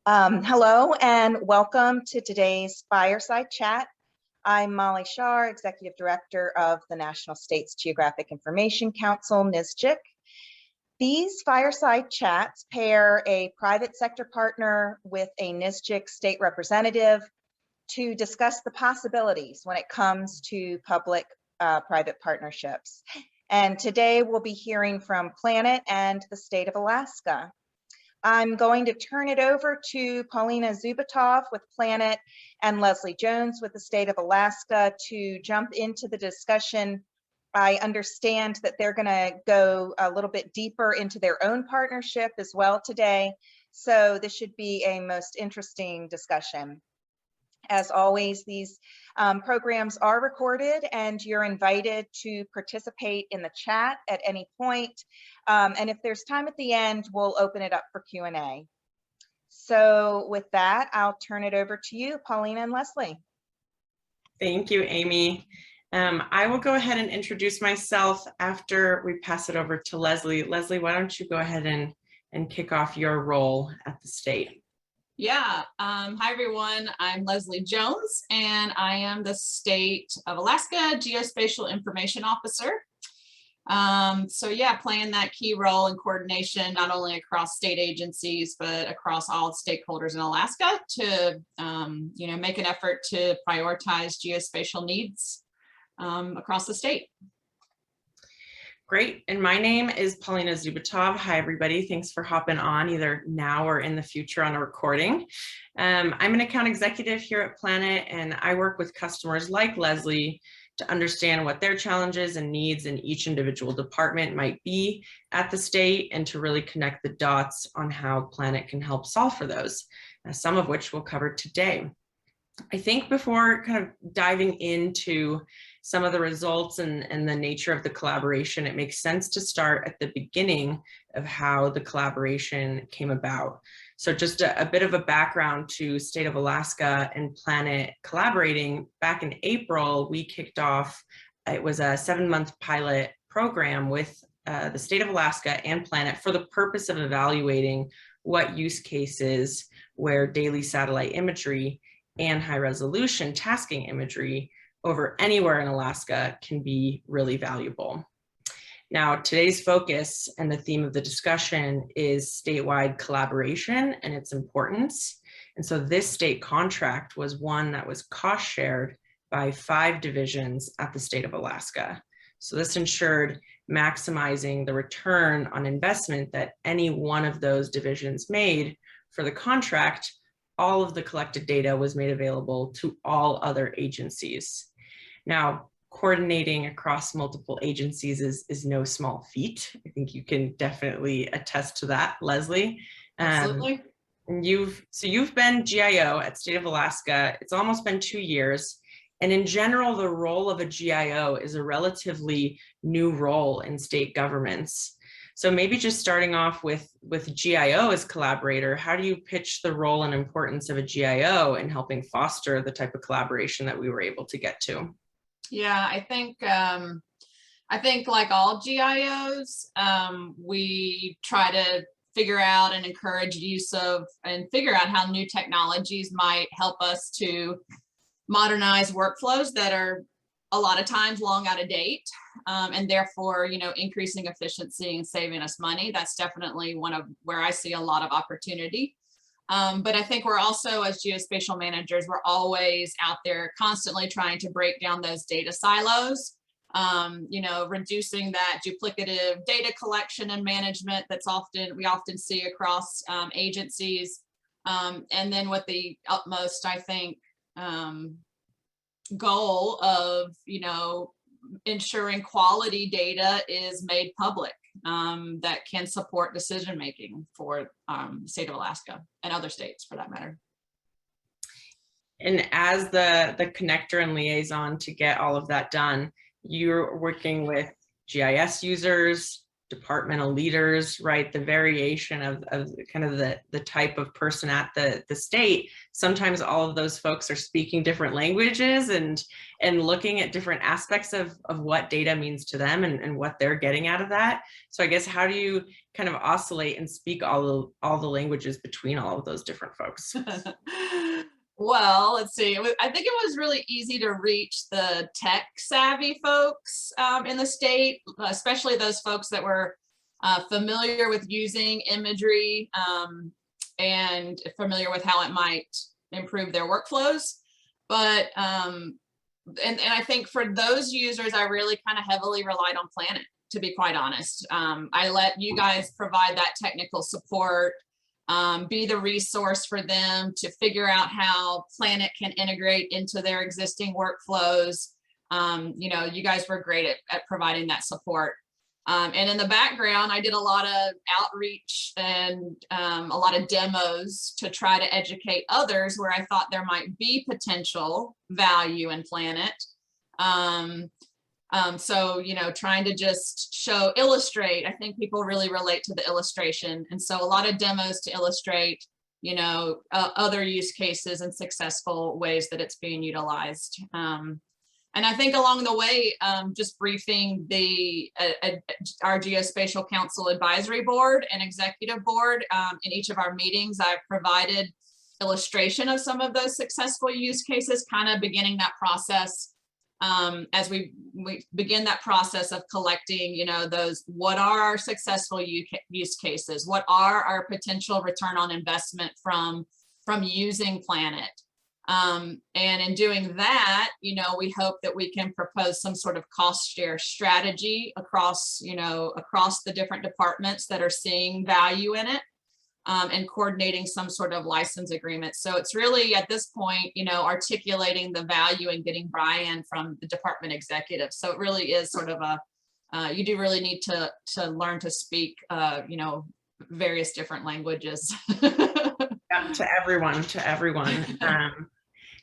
Hello and welcome to today's Fireside Chat. I'm Molly Shar, Executive Director of the National States Geographic Information Council, NSGIC. These Fireside Chats pair a private sector partner with a NSGIC state representative to discuss the possibilities when it comes to public-private partnerships. And today we'll be hearing from Planet and the state of Alaska. I'm going to turn it over to Paulina Zubatov with Planet and Leslie Jones with the state of Alaska to jump into the discussion. I understand that they're going to go a little bit deeper into their own partnership as well today. So this should be a most interesting discussion. As always, these programs are recorded and you're invited to participate in the chat at any point. And if there's time at the end, we'll open it up for Q&A. So with that, I'll turn it over to you, Paulina and Leslie. Thank you, Amy. I will go ahead and introduce myself after we pass it over to Leslie. Leslie, why don't you go ahead and kick off your role at the state? Yeah, hi everyone, I'm Leslie Jones and I am the State of Alaska Geospatial Information Officer. So yeah, playing that key role in coordination, not only across state agencies, but across all stakeholders in Alaska to, make an effort to prioritize geospatial needs across the state. Great. And my name is Paulina Zubatov. Hi, everybody. Thanks for hopping on either now or in the future on a recording. I'm an account executive here at Planet, and I work with customers like Leslie to understand what their challenges and needs in each individual department might be at the state and to really connect the dots on how Planet can help solve for those, some of which we'll cover today. I think before kind of diving into some of the results and the nature of the collaboration, it makes sense to start at the beginning of how the collaboration came about. So just a bit of a background to State of Alaska and Planet collaborating. Back in April, we kicked off, it was a 7-month pilot program with the State of Alaska and Planet for the purpose of evaluating what use cases where daily satellite imagery and high resolution tasking imagery over anywhere in Alaska can be really valuable. Now, today's focus and the theme of the discussion is statewide collaboration and its importance. And so this state contract was one that was cost shared by 5 divisions at the state of Alaska. So this ensured maximizing the return on investment that any one of those divisions made for the contract. All of the collected data was made available to all other agencies. Now, coordinating across multiple agencies is no small feat. I think you can definitely attest to that, Leslie. Absolutely. You've been GIO at State of Alaska. It's almost been 2 years. And in general, the role of a GIO is a relatively new role in state governments. So maybe just starting off with GIO as collaborator, how do you pitch the role and importance of a GIO in helping foster the type of collaboration that we were able to get to? Yeah, I think like all GIOs, we try to figure out and encourage use of and figure out how new technologies might help us to modernize workflows that are a lot of times long out of date, and therefore, increasing efficiency and saving us money. That's definitely one of where I see a lot of opportunity. But I think we're also, as geospatial managers, we're always out there constantly trying to break down those data silos, reducing that duplicative data collection and management we often see across agencies. And then with the utmost, I think, goal of, ensuring quality data is made public that can support decision making for the state of Alaska and other states for that matter. And as the connector and liaison to get all of that done, you're working with GIS users, departmental leaders, right? The variation of kind of the type of person at the state. Sometimes all of those folks are speaking different languages and looking at different aspects of what data means to them and what they're getting out of that. So I guess, how do you kind of oscillate and speak all the languages between all of those different folks? Well, let's see. I think it was really easy to reach the tech savvy folks in the state, especially those folks that were familiar with using imagery and familiar with how it might improve their workflows. But and I think for those users, I really kind of heavily relied on Planet, to be quite honest. I let you guys provide that technical support. Be the resource for them to figure out how Planet can integrate into their existing workflows. You guys were great at providing that support. And in the background, I did a lot of outreach and a lot of demos to try to educate others where I thought there might be potential value in Planet. So, trying to just illustrate, I think people really relate to the illustration. And so a lot of demos to illustrate, other use cases and successful ways that it's being utilized. And I think along the way, just briefing our Geospatial Council Advisory Board and Executive Board in each of our meetings, I've provided illustration of some of those successful use cases, kind of beginning that process. As we begin that process of collecting, those, what are our successful use cases? What are our potential return on investment from using Planet? And in doing that, we hope that we can propose some sort of cost share strategy across the different departments that are seeing value in it. And coordinating some sort of license agreement. So it's really at this point, articulating the value and getting buy-in from the department executive. So it really is sort of you do really need to learn to speak, various different languages. Yeah, to everyone.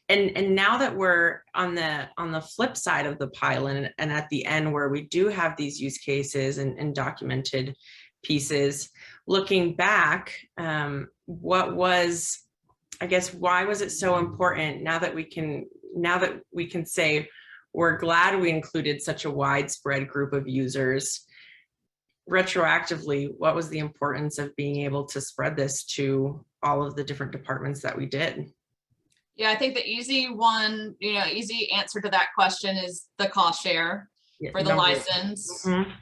And now that we're on the flip side of the pile and at the end where we do have these use cases and documented pieces, looking back, why was it so important now that we can say we're glad we included such a widespread group of users? Retroactively, what was the importance of being able to spread this to all of the different departments that we did? Yeah, I think the easy answer to that question is the cost share for the license. Mm-hmm.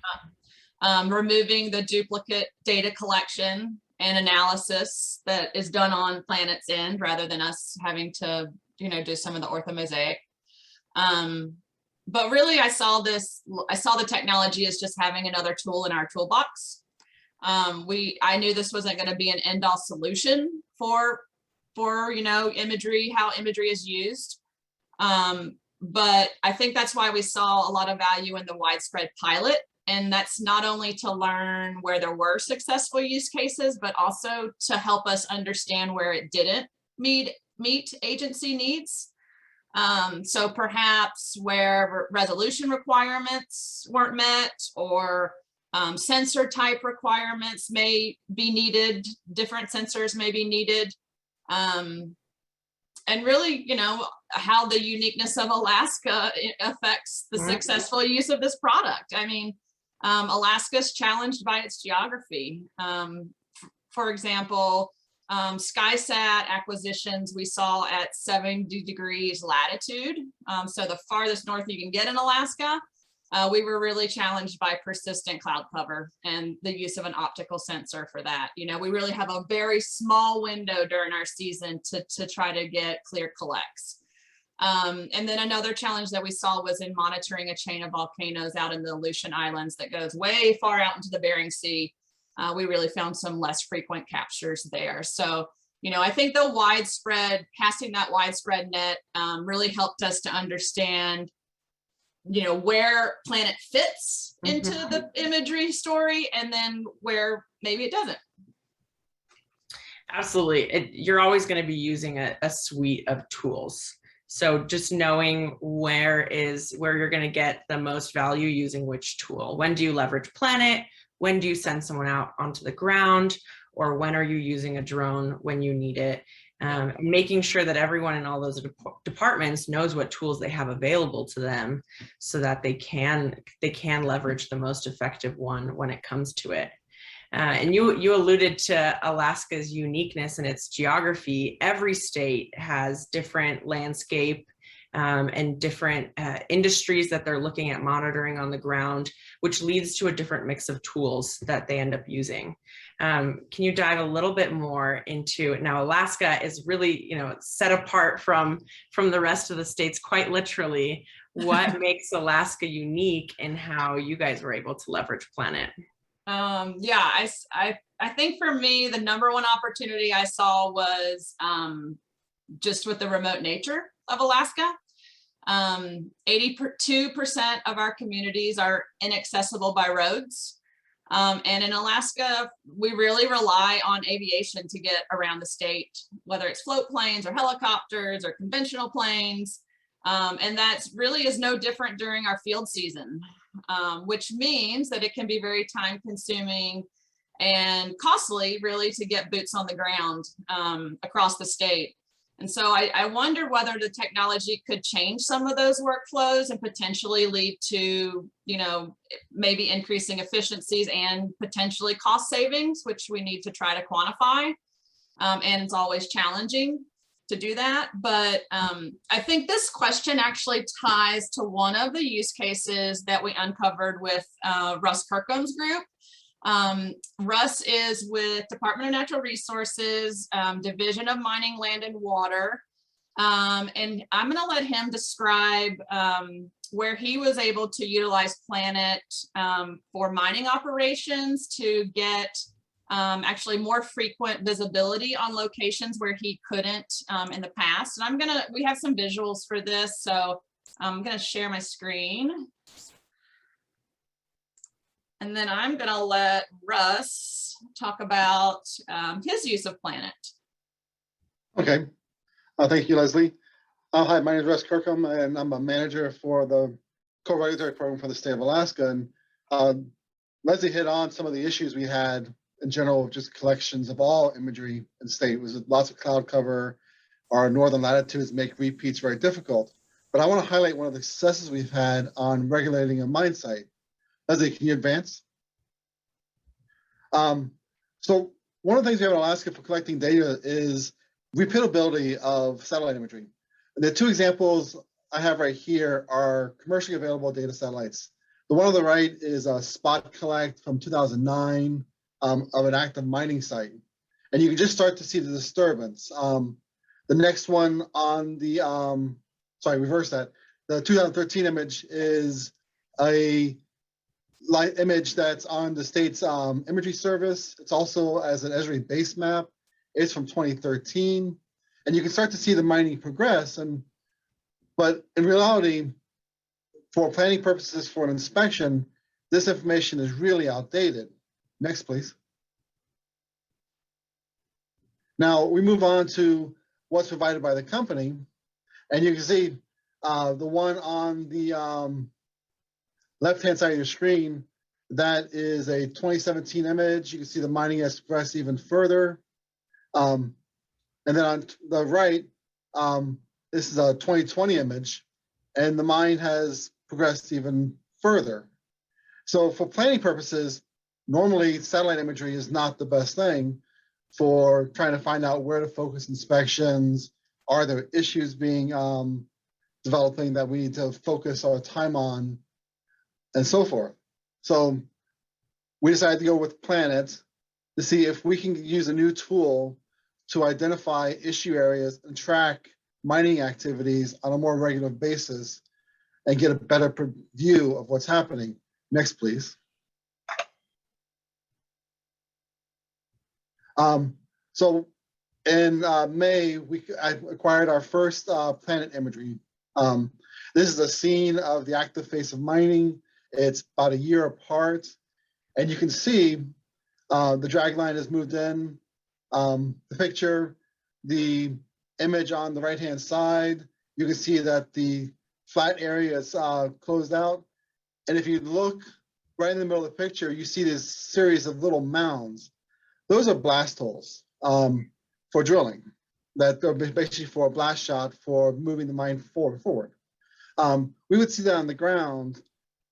Removing the duplicate data collection and analysis that is done on Planet's end rather than us having to, do some of the orthomosaic. But really, I saw the technology as just having another tool in our toolbox. I knew this wasn't going to be an end-all solution for imagery, how imagery is used. But I think that's why we saw a lot of value in the widespread pilot. And that's not only to learn where there were successful use cases, but also to help us understand where it didn't meet agency needs. So perhaps where resolution requirements weren't met, or sensor type requirements may be needed, different sensors may be needed. And really, how the uniqueness of Alaska affects the successful use of this product. I mean, Alaska's challenged by its geography. For example, SkySat acquisitions we saw at 70 degrees latitude. So the farthest north you can get in Alaska, we were really challenged by persistent cloud cover and the use of an optical sensor for that. We really have a very small window during our season to try to get clear collects. And then another challenge that we saw was in monitoring a chain of volcanoes out in the Aleutian Islands that goes way far out into the Bering Sea. We really found some less frequent captures there. So, I think casting that widespread net really helped us to understand, where Planet fits into the imagery story, and then where maybe it doesn't. Absolutely. You're always going to be using a suite of tools. So just knowing where you're going to get the most value using which tool. When do you leverage Planet? when do you send someone out onto the ground, or when are you using a drone when you need it? Making sure that everyone in all those departments knows what tools they have available to them so that they can leverage the most effective one when it comes to it. And you alluded to Alaska's uniqueness and its geography. Every state has different landscape and different industries that they're looking at monitoring on the ground, which leads to a different mix of tools that they end up using. Can you dive a little bit more into, now Alaska is really, set apart from the rest of the states, quite literally. What makes Alaska unique and how you guys were able to leverage Planet? Yeah, I think for me, the number one opportunity I saw was just with the remote nature of Alaska. 82% of our communities are inaccessible by roads. And in Alaska, we really rely on aviation to get around the state, whether it's float planes or helicopters or conventional planes. And that really is no different during our field season, which means that it can be very time consuming and costly really to get boots on the ground across the state. And so I wonder whether the technology could change some of those workflows and potentially lead to, maybe increasing efficiencies and potentially cost savings, which we need to try to quantify. And it's always challenging to do that. But I think this question actually ties to one of the use cases that we uncovered with Russ Kirkham's group. Russ is with Department of Natural Resources, Division of Mining, Land and Water. And I'm going to let him describe where he was able to utilize Planet for mining operations to get actually more frequent visibility on locations where he couldn't in the past. And we have some visuals for this, so I'm going to share my screen. And then I'm going to let Russ talk about his use of Planet. Okay. Thank you, Leslie. Hi, my name is Russ Kirkham, and I'm a manager for the co-regulatory program for the state of Alaska. And Leslie hit on some of the issues we had in general, just collections of all imagery in state. It was lots of cloud cover. Our northern latitudes make repeats very difficult. But I want to highlight one of the successes we've had on regulating a mine site. Leslie, can you advance? So one of the things we have in Alaska for collecting data is repeatability of satellite imagery. And the two examples I have right here are commercially available data satellites. The one on the right is a spot collect from 2009 of an active mining site. And you can just start to see the disturbance. The next one on the, reverse that. The 2013 image is a light image that's on the state's imagery service. It's also as an Esri base map. It's from 2013. And you can start to see the mining progress. But in reality, for planning purposes for an inspection, this information is really outdated. Next, please. Now we move on to what's provided by the company. And you can see the one on the left-hand side of your screen, that is a 2017 image. You can see the mining has progressed even further. And then on the right, this is a 2020 image, and the mine has progressed even further. So for planning purposes, normally satellite imagery is not the best thing for trying to find out where to focus inspections. Are there issues being developing that we need to focus our time on, and so forth. So we decided to go with Planet to see if we can use a new tool to identify issue areas and track mining activities on a more regular basis and get a better view of what's happening. Next, please. So in May, I acquired our first Planet imagery. This is a scene of the active phase of mining. It's about a year apart, and you can see the drag line has moved in. The picture, the image on the right-hand side, you can see that the flat area is closed out. And if you look right in the middle of the picture, you see this series of little mounds. Those are blast holes for drilling, that are basically for a blast shot for moving the mine forward. We would see that on the ground,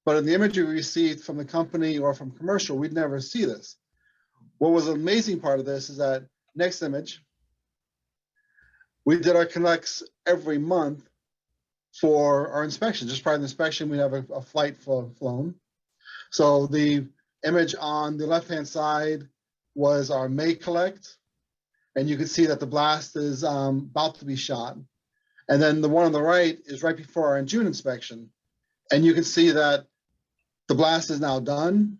but in the imagery we received from the company or from commercial, we'd never see this. What was an amazing part of this is that, next image, we did our connects every month for our inspection. Just prior to the inspection, we have a flight flown. So the image on the left-hand side was our May collect, and you can see that the blast is about to be shot. And then the one on the right is right before our June inspection. And you can see that the blast is now done.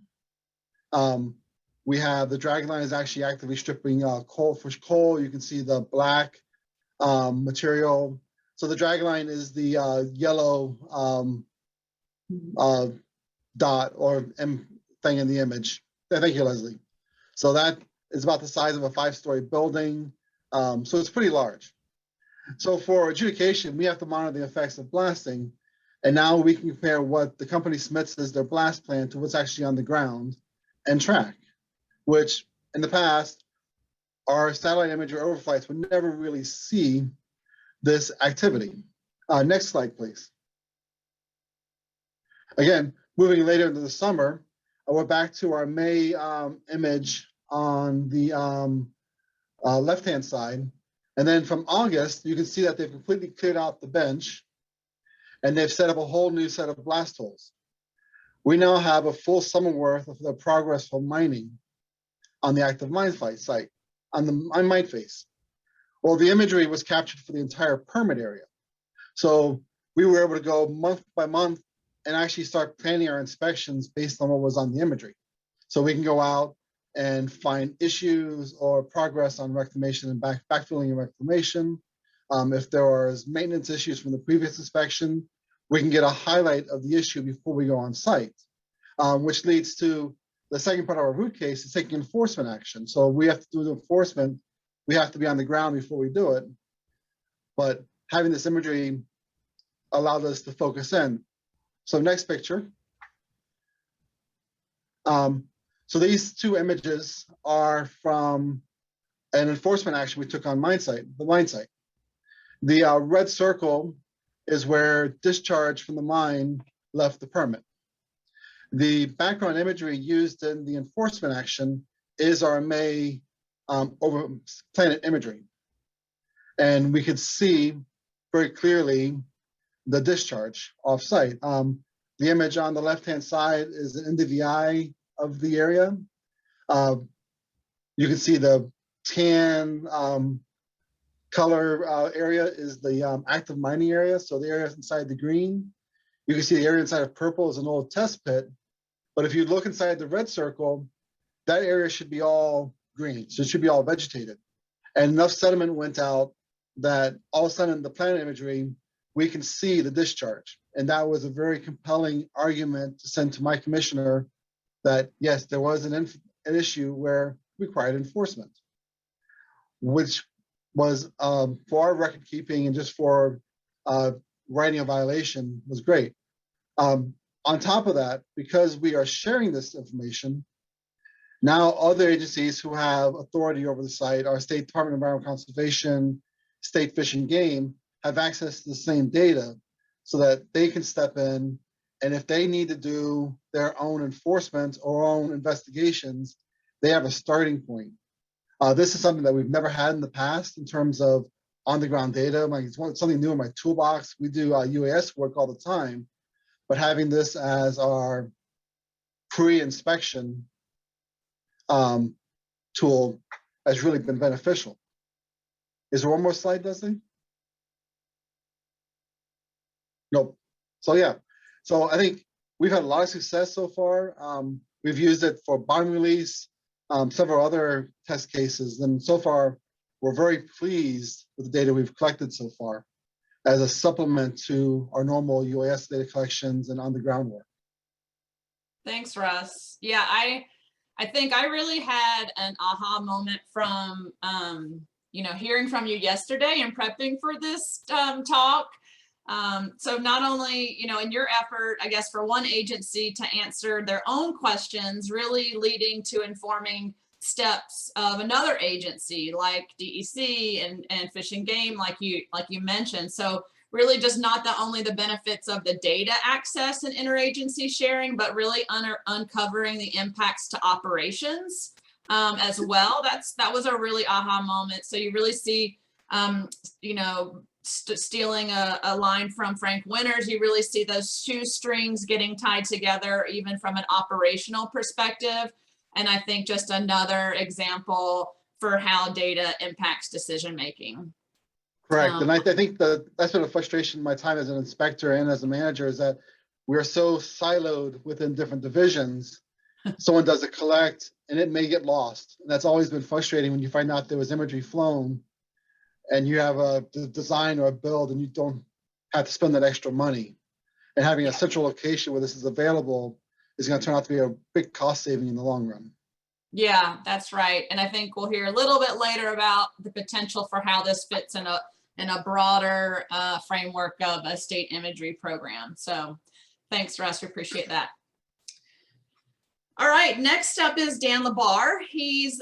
We have the dragline is actually actively stripping coal. You can see the black material. So the dragline is the yellow dot or M thing in the image. Thank you, Leslie. So that is about the size of a 5-story building. So it's pretty large. So for adjudication, we have to monitor the effects of blasting. And now we can compare what the company submits as their blast plan to what's actually on the ground and track, which in the past, our satellite imagery overflights would never really see this activity. Next slide, please. Again, moving later into the summer, we're back to our May image on the left-hand side. And then from August, you can see that they've completely cleared out the bench and they've set up a whole new set of blast holes. We now have a full summer worth of the progress for mining on the active mine site, on the mine face. Well, the imagery was captured for the entire permit area. So we were able to go month by month and actually start planning our inspections based on what was on the imagery. So we can go out and find issues or progress on reclamation and backfilling and reclamation. If there was maintenance issues from the previous inspection, we can get a highlight of the issue before we go on site, which leads to the second part of our root case is taking enforcement action. So we have to do the enforcement. We have to be on the ground before we do it. But having this imagery allowed us to focus in. So next picture. So these two images are from an enforcement action we took on the mine site. The red circle is where discharge from the mine left the permit. The background imagery used in the enforcement action is our May over planet imagery. And we could see very clearly the discharge off site. The image on the left-hand side is into the eye of the area. You can see the tan color area is the active mining area. So the area inside the green. You can see the area inside of purple is an old test pit. But if you look inside the red circle, that area should be all green. So it should be all vegetated. And enough sediment went out that all of a sudden in the planet imagery, we can see the discharge. And that was a very compelling argument to send to my commissioner that, yes, there was an issue where required enforcement, which was for our record keeping and just for writing a violation was great. On top of that, because we are sharing this information, now other agencies who have authority over the site, our State Department of Environmental Conservation, State Fish and Game, have access to the same data so that they can step in, and if they need to do their own enforcement or own investigations, they have a starting point. This is something that we've never had in the past in terms of on-the-ground data. Like it's something new in my toolbox. We do UAS work all the time, but having this as our pre-inspection tool has really been beneficial. Is there one more slide, Leslie? Nope. So yeah, so I think we've had a lot of success so far. We've used it for bond release, several other test cases, and so far we're very pleased with the data we've collected so far as a supplement to our normal UAS data collections and on-the-ground work. Thanks, Russ. Yeah, I think I really had an aha moment from hearing from you yesterday and prepping for this talk. So not only, you know, in your effort, I guess, for one agency to answer their own questions, really leading to informing steps of another agency like DEC and Fish and Game, like you mentioned. So really just not only the benefits of the data access and interagency sharing, but really uncovering the impacts to operations as well. That was a really aha moment. So you really see, you know, stealing a line from Frank Winters, you really see those shoestrings getting tied together, even from an operational perspective. And I think just another example for how data impacts decision-making. Correct. And I think that's been a frustration in my time as an inspector and as a manager, is that we're so siloed within different divisions. Someone does a collect and it may get lost. And that's always been frustrating when you find out there was imagery flown and you have a design or a build and you don't have to spend that extra money. And having a central location where this is available is going to turn out to be a big cost saving in the long run. Yeah, that's right. And I think we'll hear a little bit later about the potential for how this fits in a broader framework of a state imagery program. So thanks, Russ, we appreciate that. All right, next up is Dan Labar. He's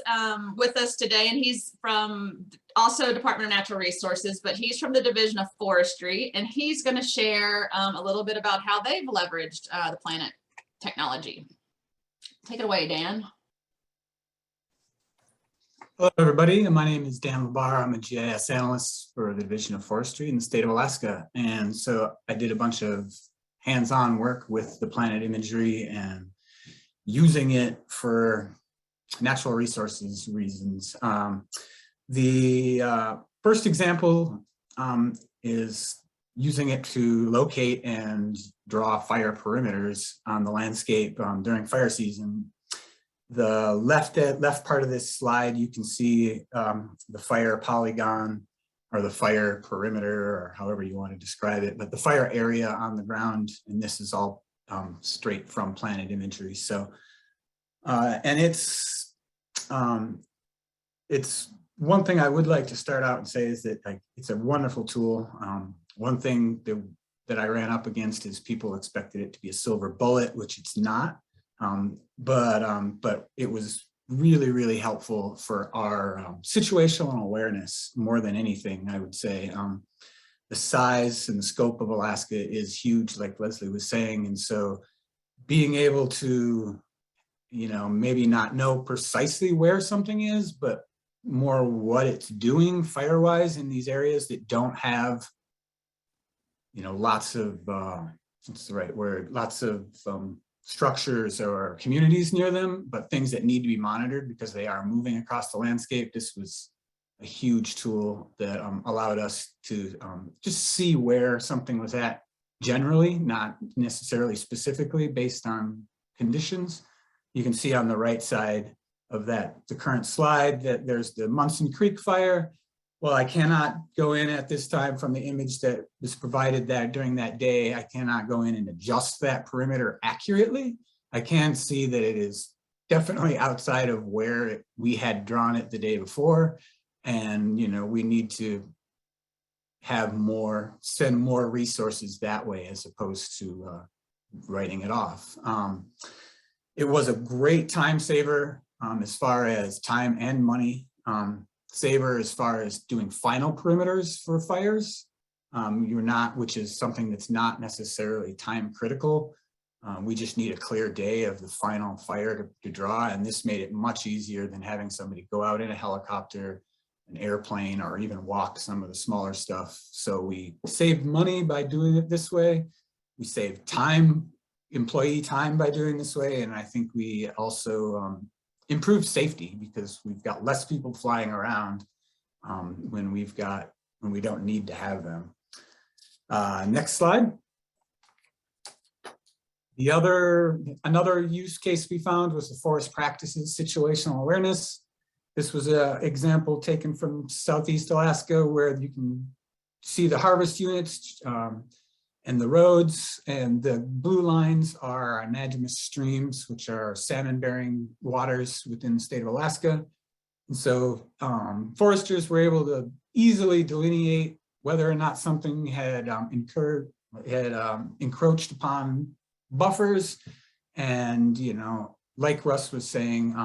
with us today, and he's from also Department of Natural Resources, but he's from the Division of Forestry, and he's going to share a little bit about how they've leveraged the Planet technology. Take it away, Dan. Hello, everybody. My name is Dan Labar. I'm a GIS analyst for the Division of Forestry in the state of Alaska. And so I did a bunch of hands-on work with the Planet imagery and using it for natural resources reasons. The first example is using it to locate and draw fire perimeters on the landscape during fire season. The left part of this slide, you can see the fire polygon or the fire perimeter, or however you want to describe it, but the fire area on the ground, and this is all straight from Planet imagery. So, and it's one thing I would like to start out and say is that it's a wonderful tool. One thing that I ran up against is people expected it to be a silver bullet, which it's not. But it was really, really helpful for our situational awareness more than anything, I would say. The size and the scope of Alaska is huge, like Leslie was saying. And so being able to, you know, maybe not know precisely where something is, but more what it's doing fire-wise in these areas that don't have, you know, lots of, what's the right word, lots of structures or communities near them, but things that need to be monitored because they are moving across the landscape. This was a huge tool that allowed us to just see where something was at generally, not necessarily specifically based on conditions. You can see on the right side of that, the current slide, that there's the Munson Creek fire. Well, I cannot go in at this time from the image that was provided that during that day. I cannot go in and adjust that perimeter accurately. I can see that it is definitely outside of where we had drawn it the day before. And, you know, we need to have send more resources that way as opposed to writing it off. It was a great time saver as far as time and money. Saver as far as doing final perimeters for fires. Which is something that's not necessarily time critical. We just need a clear day of the final fire to draw, and this made it much easier than having somebody go out in a helicopter, an airplane, or even walk some of the smaller stuff. So we saved money by doing it this way. We saved time, employee time by doing this way, and I think we also improve safety because we've got less people flying around when we don't need to have them. Next slide. Another use case we found was the forest practices situational awareness. This was an example taken from Southeast Alaska where you can see the harvest units and the roads, and the blue lines are anadromous streams, which are salmon-bearing waters within the state of Alaska. And so foresters were able to easily delineate whether or not something had encroached upon buffers. And, you know, like Russ was saying,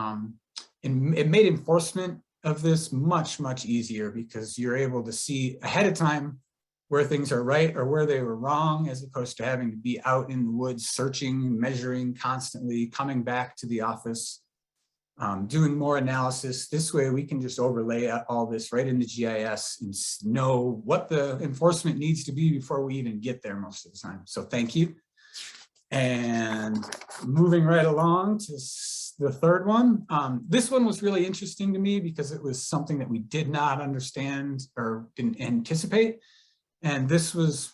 it made enforcement of this much, much easier, because you're able to see ahead of time where things are right or where they were wrong, as opposed to having to be out in the woods searching, measuring constantly, coming back to the office, doing more analysis. This way we can just overlay all this right into GIS and know what the enforcement needs to be before we even get there most of the time. So thank you. And moving right along to the third one. This one was really interesting to me because it was something that we did not understand or didn't anticipate. And this was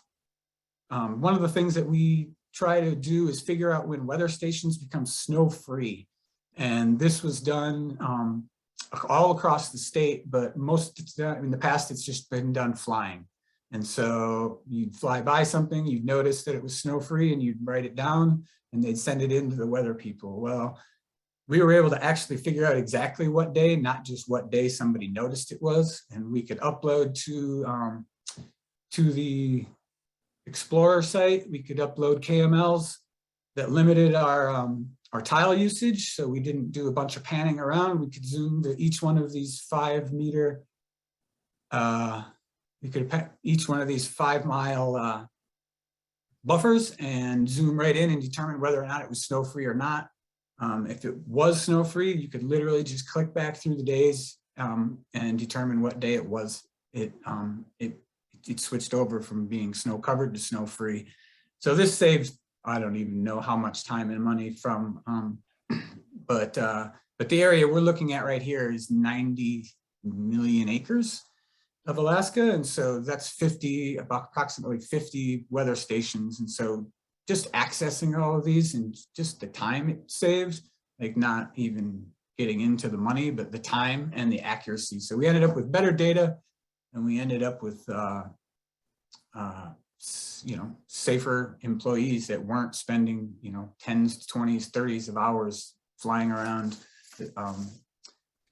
one of the things that we try to do is figure out when weather stations become snow-free. And this was done all across the state, but in the past, it's just been done flying. And so you'd fly by something, you'd notice that it was snow-free, and you'd write it down, and they'd send it in to the weather people. Well, we were able to actually figure out exactly what day, not just what day somebody noticed it was, and we could upload to the Explorer site. We could upload KMLs that limited our tile usage, so we didn't do a bunch of panning around. We could zoom to each one of these 5 meter, each one of these 5 mile buffers and zoom right in and determine whether or not it was snow-free or not. If it was snow-free, you could literally just click back through the days and determine what day it was. It switched over from being snow-covered to snow-free. So this saves, I don't even know how much time and money from, but the area we're looking at right here is 90 million acres of Alaska. And so that's approximately 50 weather stations. And so just accessing all of these and just the time it saves, like not even getting into the money, but the time and the accuracy. So we ended up with better data, and we ended up with safer employees that weren't spending 10s, 20s, 30s of hours flying around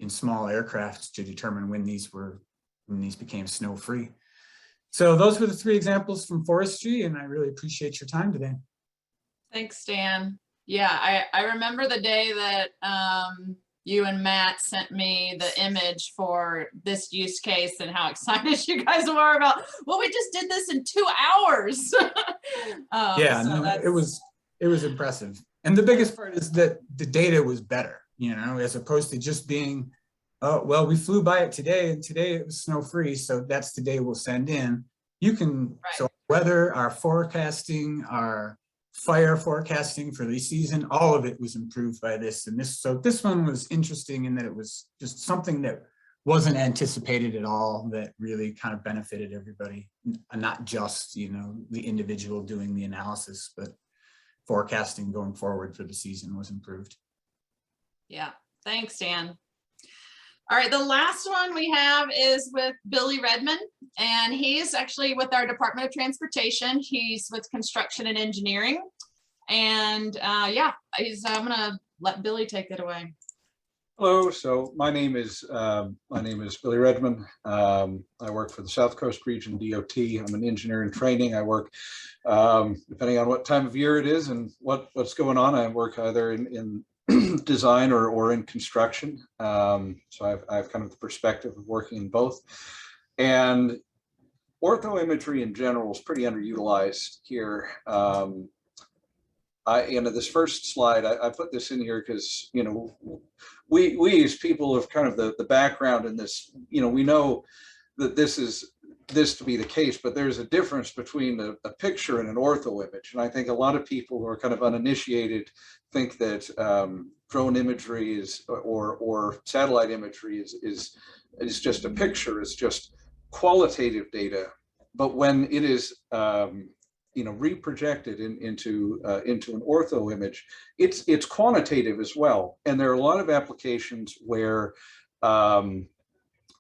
in small aircraft to determine when these became snow-free. So those were the 3 examples from forestry, and I really appreciate your time today. Thanks, Dan. Yeah, I remember the day that you and Matt sent me the image for this use case and how excited you guys were about, well, we just did this in 2 hours. Yeah, so no, it was impressive. And the biggest part is that the data was better, as opposed to just being, oh, well, we flew by it today and today it was snow-free, so that's the day we'll send in. You can, right. So weather, our forecasting, our fire forecasting for the season, all of it was improved by this. And so this one was interesting in that it was just something that wasn't anticipated at all, that really kind of benefited everybody, not just, the individual doing the analysis, but forecasting going forward for the season was improved. Yeah, thanks, Dan. All right, the last one we have is with Billy Redmond, and he's actually with our Department of Transportation. He's with construction and engineering. And yeah, I'm gonna let Billy take it away. Hello, so my name is Billy Redmond. I work for the South Coast Region DOT. I'm an engineer in training. I work, depending on what time of year it is and what's going on, I work either in design or in construction. So I've kind of the perspective of working in both. And ortho imagery in general is pretty underutilized here. This first slide, I put this in here because, we as people have kind of the background in this, we know that this to be the case, but there's a difference between a picture and an ortho image. And I think a lot of people who are kind of uninitiated think that drone imagery or satellite imagery is just a picture, it's just qualitative data. But when it is reprojected into an ortho image, it's quantitative as well. And there are a lot of applications where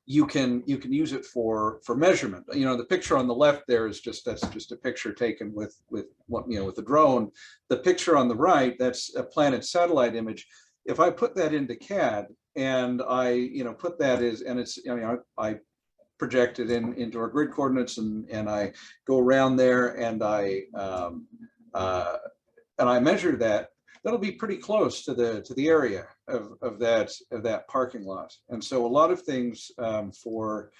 you can use it for measurement. The picture on the left there is just a picture taken with a drone. The picture on the right, that's a Planet satellite image. If I put that into CAD and I put that I projected into our grid coordinates, and I go around there and I measure that, that'll be pretty close to the area of that parking lot. And so a lot of things for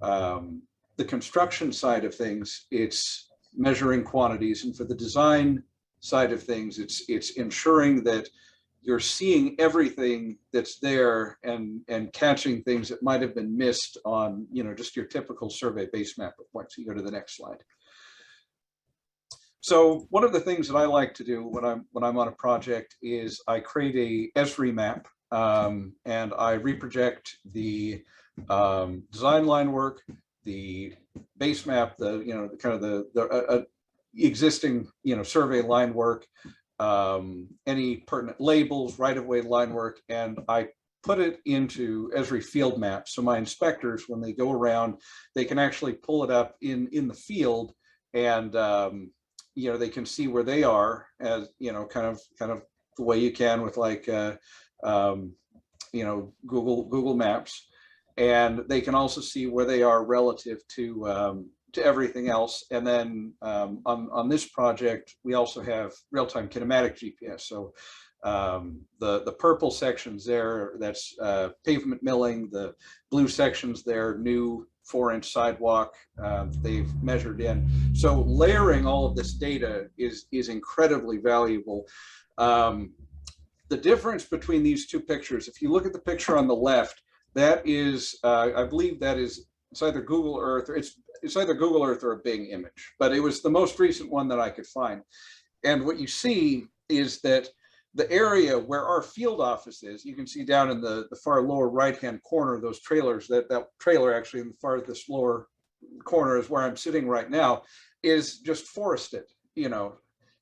the construction side of things, it's measuring quantities, and for the design side of things, it's ensuring that you're seeing everything that's there and catching things that might have been missed on, you know, just your typical survey base map of points. You go to the next slide. So one of the things that I like to do when I'm on a project is I create a Esri map, and I reproject the design line work, the base map, the, you know, the kind of the existing, you know, survey line work, any pertinent labels, right-of-way line work, and I put it into Esri field maps. So my inspectors, when they go around, they can actually pull it up in the field, and you know, they can see where they are, as, you know, kind of the way you can with like you know, Google Maps, and they can also see where they are relative to everything else. And then on this project, we also have real-time kinematic GPS. So the purple sections there, that's pavement milling. The blue sections there, new 4-inch sidewalk they've measured in. So layering all of this data is incredibly valuable. The difference between these two pictures, if you look at the picture on the left, that is, I believe that is, it's either Google Earth, or it's either Google Earth or a Bing image, but it was the most recent one that I could find. And what you see is that the area where our field office is, you can see down in the far lower right-hand corner, those trailers, that trailer actually in the farthest lower corner is where I'm sitting right now, is just forested, you know.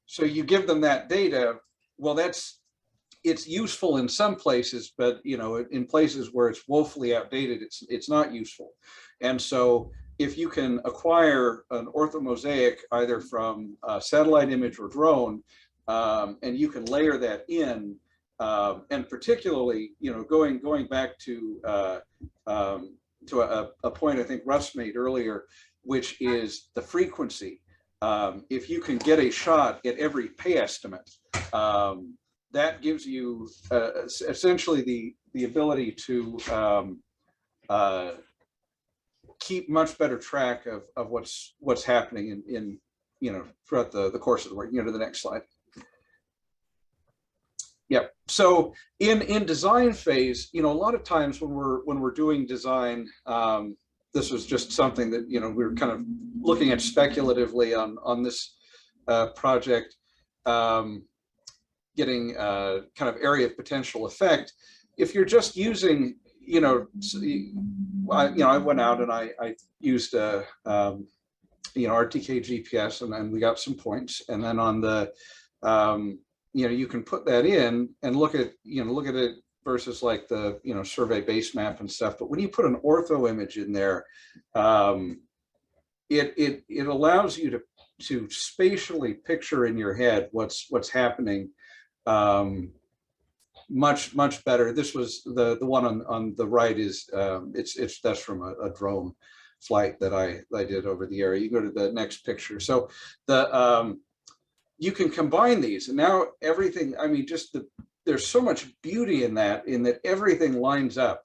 So you give them that data, well, it's useful in some places, but, you know, in places where it's woefully outdated, it's not useful. And so if you can acquire an orthomosaic either from a satellite image or drone, and you can layer that in, and particularly, you know, going back to a point I think Russ made earlier, which is the frequency. If you can get a shot at every pay estimate, that gives you essentially the ability to keep much better track of what's happening in you know, throughout the course of the work. You know, to the next slide. Yep. So in design phase, you know, a lot of times when we're doing design, this was just something that, you know, we were kind of looking at speculatively on this project, getting kind of area of potential effect. If you're just using, you know, I went out and I used you know, RTK GPS, and then we got some points, and then on the you know, you can put that in and look at it versus like the, you know, survey base map and stuff. But when you put an ortho image in there, it allows you to spatially picture in your head what's happening much better. This was the one on the right is that's from a drone flight that I did over the area. You go to the next picture. So the you can combine these, and now everything, I mean, just there's so much beauty in that everything lines up,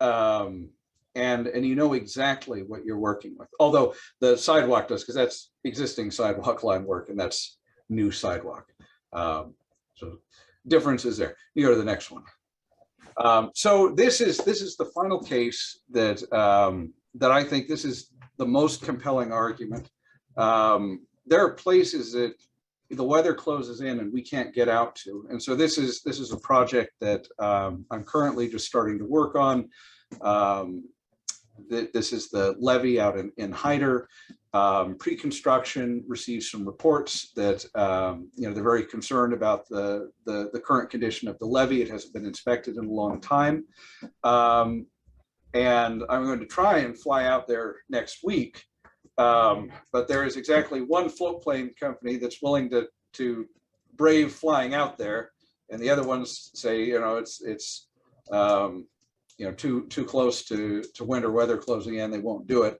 and you know exactly what you're working with. Although the sidewalk does, because that's existing sidewalk line work and that's new sidewalk. So differences there. You go to the next one. So this is the final case that that I think this is the most compelling argument. There are places that the weather closes in and we can't get out to. And so this is a project that I'm currently just starting to work on. This is the levee out in Hyder. Pre-construction received some reports that you know, they're very concerned about the current condition of the levee. It hasn't been inspected in a long time. And I'm going to try and fly out there next week. But there is exactly one float plane company that's willing to brave flying out there, and the other ones say, you know, it's too close to winter weather closing in, they won't do it.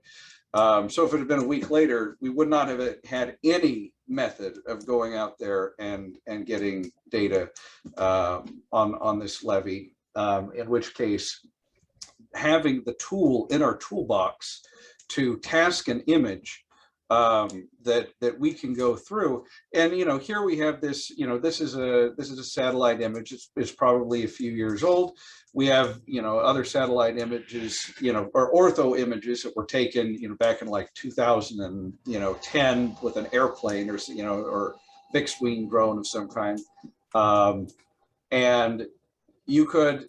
So if it had been a week later, we would not have had any method of going out there and getting data on this levee, in which case having the tool in our toolbox to task an image that we can go through. And here we have this, this is a satellite image. It's probably a few years old. We have other satellite images, or ortho images that were taken back in like 2010 with an airplane or fixed wing drone of some kind. And you could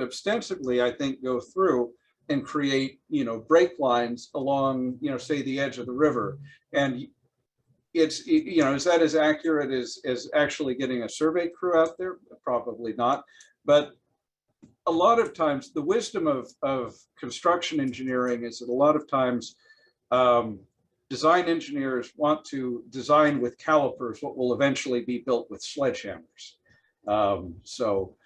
ostensibly, I think, go through and create, break lines along, say the edge of the river. And it's, is that as accurate as actually getting a survey crew out there? Probably not. But a lot of times the wisdom of construction engineering is that a lot of times design engineers want to design with calipers what will eventually be built with sledgehammers. So,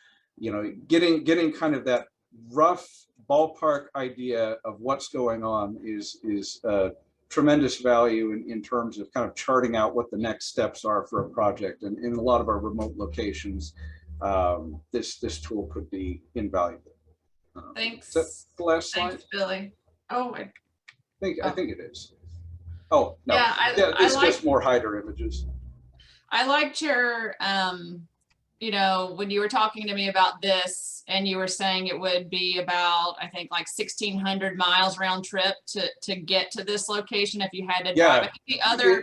getting kind of that rough ballpark idea of what's going on is tremendous value in terms of kind of charting out what the next steps are for a project. And in a lot of our remote locations, this tool could be invaluable. Thanks. Is that the last slide? Thanks, Billy. Oh, I think it is. Oh no, yeah, it's just more hider images. I liked your when you were talking to me about this and you were saying it would be about, I think, like 1,600 miles round trip to get to this location if you had to drive it.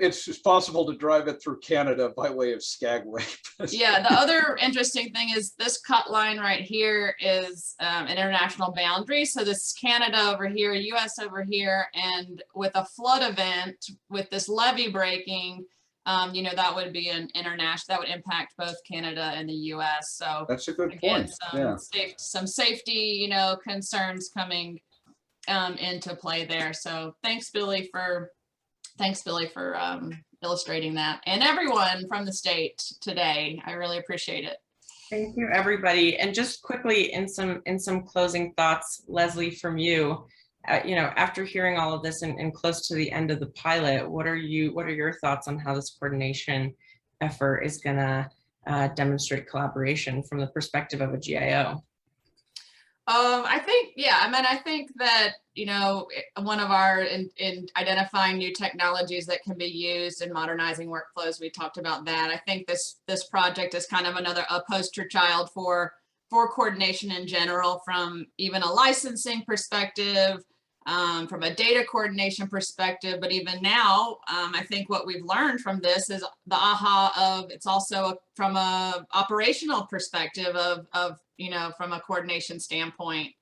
It's just possible to drive it through Canada by way of Skagway. Yeah, the other interesting thing is this cut line right here is an international boundary. So this is Canada over here, US over here, and with a flood event, with this levee breaking, that would be an international, that would impact both Canada and the US. So that's a good again, point. some safety, concerns coming into play there. So thanks, Billy, for illustrating that, and everyone from the state today. I really appreciate it. Thank you, everybody. And just quickly, in some closing thoughts, Leslie, from you, after hearing all of this and close to the end of the pilot, what are your thoughts on how this coordination effort is going to demonstrate collaboration from the perspective of a GIO? I think that, one of our in identifying new technologies that can be used in modernizing workflows, we talked about that. I think this project is kind of a poster child for coordination in general, from even a licensing perspective, from a data coordination perspective, but even now, I think what we've learned from this is the aha of it's also from a operational perspective of from a coordination standpoint.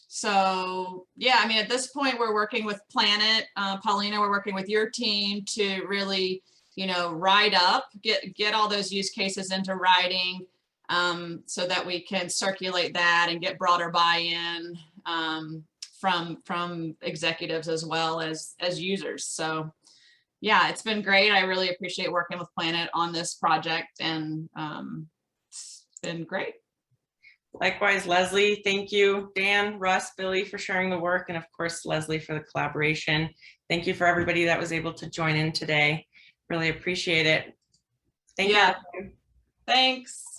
So yeah, I mean, at this point, we're working with Planet, Paulina, we're working with your team to really, write up, get all those use cases into writing, so that we can circulate that and get broader buy-in from executives as well as users. So yeah, it's been great. I really appreciate working with Planet on this project, and it's been great. Likewise, Leslie, thank you. Dan, Russ, Billy for sharing the work, and of course, Leslie for the collaboration. Thank you for everybody that was able to join in today. Really appreciate it. Thank you. Thanks.